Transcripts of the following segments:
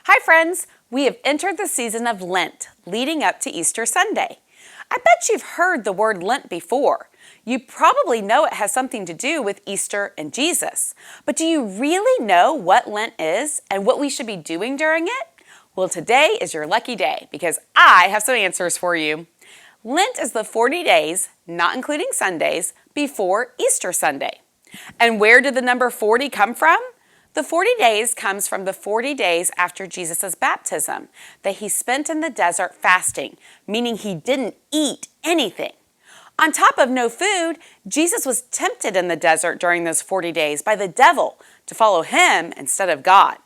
Hi friends, we have entered the season of Lent, leading up to Easter Sunday. I bet you've heard the word Lent before. You probably know it has something to do with Easter and Jesus. But do you really know what Lent is and what we should be doing during it? Well, today is your lucky day because I have some answers for you. Lent is the 40 days, not including Sundays, before Easter Sunday. And where did the number 40 come from? The 40 days comes from the 40 days after Jesus' baptism that he spent in the desert fasting, meaning he didn't eat anything. On top of no food, Jesus was tempted in the desert during those 40 days by the devil to follow him instead of God.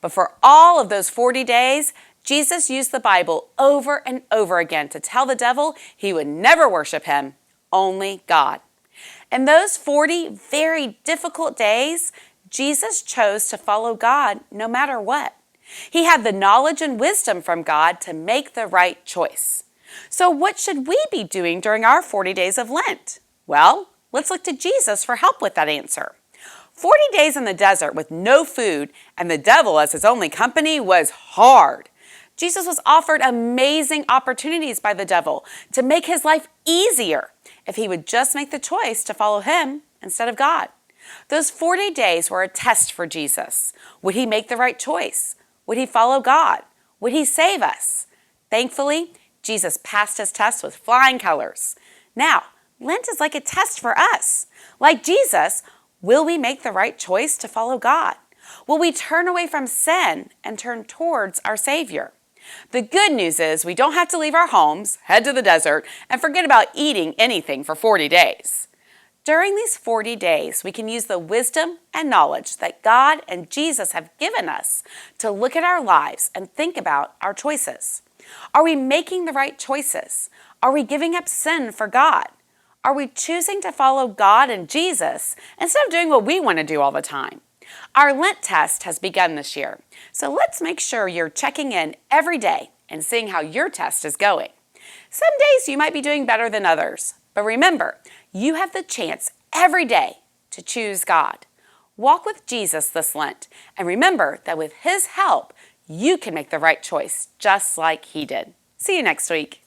But for all of those 40 days, Jesus used the Bible over and over again to tell the devil he would never worship him, only God. In those 40 very difficult days, Jesus chose to follow God no matter what. He had the knowledge and wisdom from God to make the right choice. So what should we be doing during our 40 days of Lent? Well, let's look to Jesus for help with that answer. 40 days in the desert with no food and the devil as his only company was hard. Jesus was offered amazing opportunities by the devil to make his life easier if he would just make the choice to follow him instead of God. Those 40 days were a test for Jesus. Would he make the right choice? Would he follow God? Would he save us? Thankfully, Jesus passed his test with flying colors. Now, Lent is like a test for us. Like Jesus, will we make the right choice to follow God? Will we turn away from sin and turn towards our Savior? The good news is we don't have to leave our homes, head to the desert, and forget about eating anything for 40 days. During these 40 days, we can use the wisdom and knowledge that God and Jesus have given us to look at our lives and think about our choices. Are we making the right choices? Are we giving up sin for God? Are we choosing to follow God and Jesus instead of doing what we want to do all the time? Our Lent test has begun this year, so let's make sure you're checking in every day and seeing how your test is going. Some days you might be doing better than others, but remember, you have the chance every day to choose God. Walk with Jesus this Lent, and remember that with his help, you can make the right choice just like he did. See you next week.